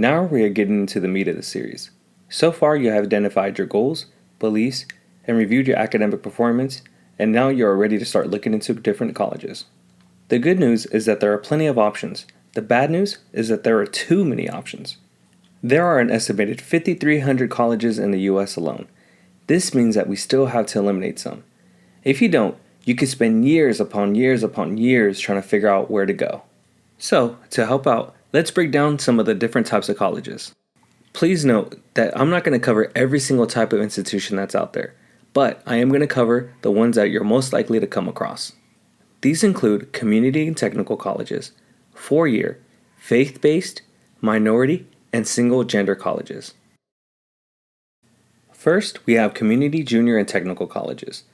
Now we are getting into the meat of the series. So far you have identified your goals, beliefs, and reviewed your academic performance, and now you are ready to start looking into different colleges. The good news is that there are plenty of options. The bad news is that there are too many options. There are an estimated 5,300 colleges in the US alone. This means that we still have to eliminate some. If you don't, you could spend years upon years upon years trying to figure out where to go. So, to help out, let's break down some of the different types of colleges. Please note that I'm not going to cover every single type of institution that's out there, but I am going to cover the ones that you're most likely to come across. These include community and technical colleges, four-year, faith-based, minority, and single-gender colleges. First, we have community, junior, and technical colleges.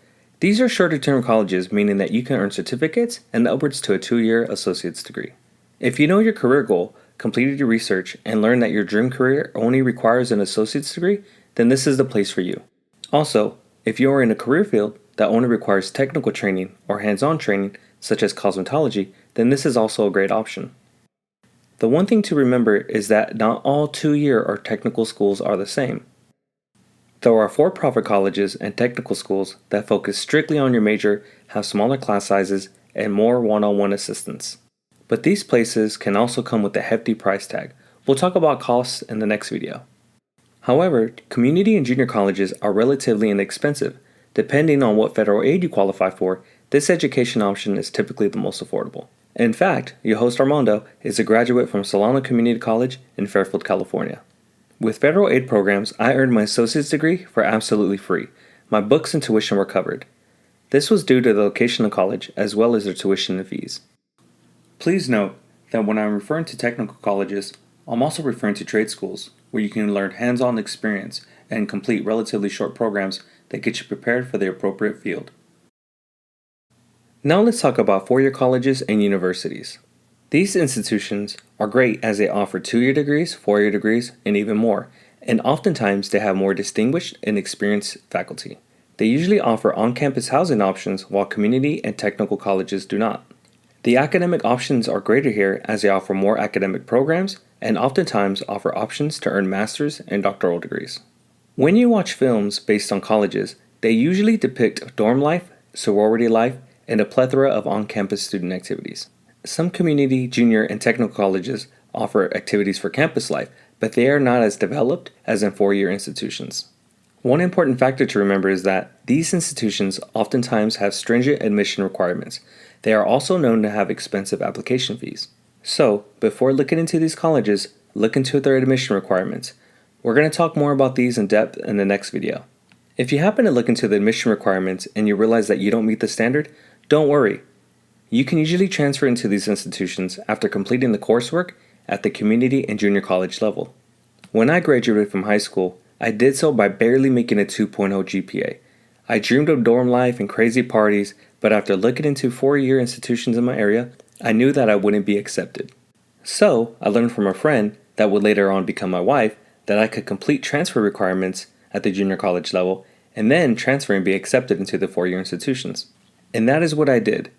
These are shorter-term colleges, meaning that you can earn certificates and upwards to a 2-year associate's degree. If you know your career goal, completed your research, and learned that your dream career only requires an associate's degree, then this is the place for you. Also, if you are in a career field that only requires technical training or hands-on training, such as cosmetology, then this is also a great option. The one thing to remember is that not all 2-year or technical schools are the same. There are for-profit colleges and technical schools that focus strictly on your major, have smaller class sizes, and more one-on-one assistance. But these places can also come with a hefty price tag. We'll talk about costs in the next video. However, community and junior colleges are relatively inexpensive. Depending on what federal aid you qualify for, this education option is typically the most affordable. In fact, your host Armando is a graduate from Solano Community College in Fairfield, California. With federal aid programs, I earned my associate's degree for absolutely free. My books and tuition were covered. This was due to the location of college as well as their tuition and fees. Please note that when I'm referring to technical colleges, I'm also referring to trade schools, where you can learn hands-on experience and complete relatively short programs that get you prepared for the appropriate field. Now let's talk about four-year colleges and universities. These institutions are great as they offer 2-year degrees, 4-year degrees, and even more, and oftentimes they have more distinguished and experienced faculty. They usually offer on-campus housing options while community and technical colleges do not. The academic options are greater here as they offer more academic programs and oftentimes offer options to earn master's and doctoral degrees. When you watch films based on colleges, they usually depict dorm life, sorority life, and a plethora of on-campus student activities. Some community, junior, and technical colleges offer activities for campus life, but they are not as developed as in four-year institutions. One important factor to remember is that these institutions oftentimes have stringent admission requirements. They are also known to have expensive application fees. So, before looking into these colleges, look into their admission requirements. We're going to talk more about these in depth in the next video. If you happen to look into the admission requirements and you realize that you don't meet the standard, don't worry. You can usually transfer into these institutions after completing the coursework at the community and junior college level. When I graduated from high school, I did so by barely making a 2.0 GPA. I dreamed of dorm life and crazy parties, but after looking into four-year institutions in my area, I knew that I wouldn't be accepted. So, I learned from a friend that would later on become my wife that I could complete transfer requirements at the junior college level and then transfer and be accepted into the four-year institutions. And that is what I did.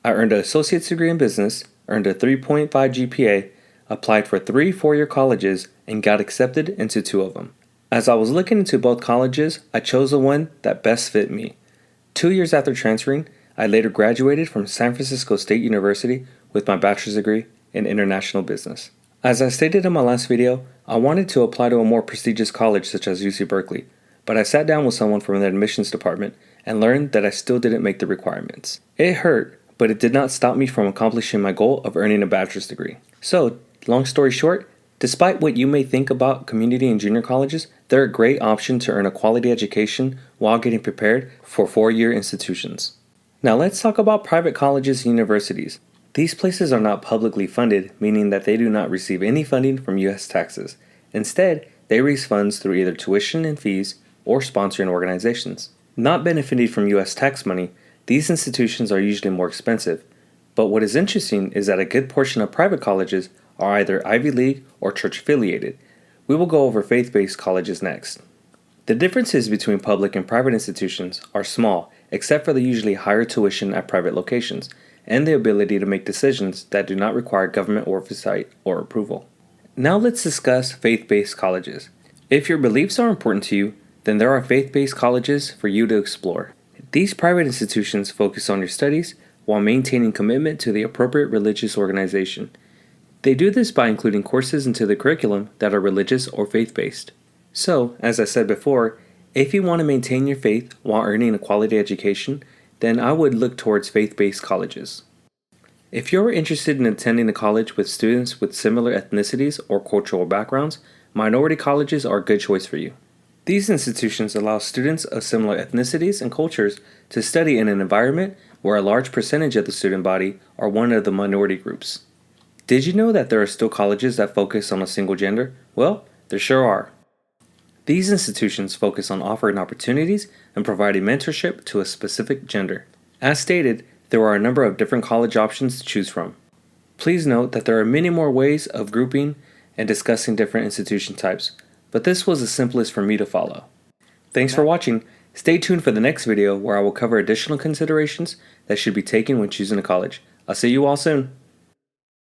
I earned an associate's degree in business, earned a 3.5 GPA, applied for 3 four-year colleges, and got accepted into 2 of them. As I was looking into both colleges, I chose the one that best fit me. 2 years after transferring, I later graduated from San Francisco State University with my bachelor's degree in international business. As I stated in my last video, I wanted to apply to a more prestigious college such as UC Berkeley, but I sat down with someone from the admissions department and learned that I still didn't make the requirements. It hurt, but it did not stop me from accomplishing my goal of earning a bachelor's degree. So, long story short, despite what you may think about community and junior colleges, they're a great option to earn a quality education while getting prepared for four-year institutions. Now let's talk about private colleges and universities. These places are not publicly funded, meaning that they do not receive any funding from U.S. taxes. Instead, they raise funds through either tuition and fees or sponsoring organizations. Not benefiting from U.S. tax money, these institutions are usually more expensive, but what is interesting is that a good portion of private colleges are either Ivy League or church affiliated. We will go over faith-based colleges next. The differences between public and private institutions are small, except for the usually higher tuition at private locations, and the ability to make decisions that do not require government oversight or approval. Now let's discuss faith-based colleges. If your beliefs are important to you, then there are faith-based colleges for you to explore. These private institutions focus on your studies while maintaining commitment to the appropriate religious organization. They do this by including courses into the curriculum that are religious or faith-based. So, as I said before, if you want to maintain your faith while earning a quality education, then I would look towards faith-based colleges. If you're interested in attending a college with students with similar ethnicities or cultural backgrounds, minority colleges are a good choice for you. These institutions allow students of similar ethnicities and cultures to study in an environment where a large percentage of the student body are one of the minority groups. Did you know that there are still colleges that focus on a single gender? Well, there sure are. These institutions focus on offering opportunities and providing mentorship to a specific gender. As stated, there are a number of different college options to choose from. Please note that there are many more ways of grouping and discussing different institution types, but this was the simplest for me to follow. Thanks for watching. Stay tuned for the next video where I will cover additional considerations that should be taken when choosing a college. I'll see you all soon.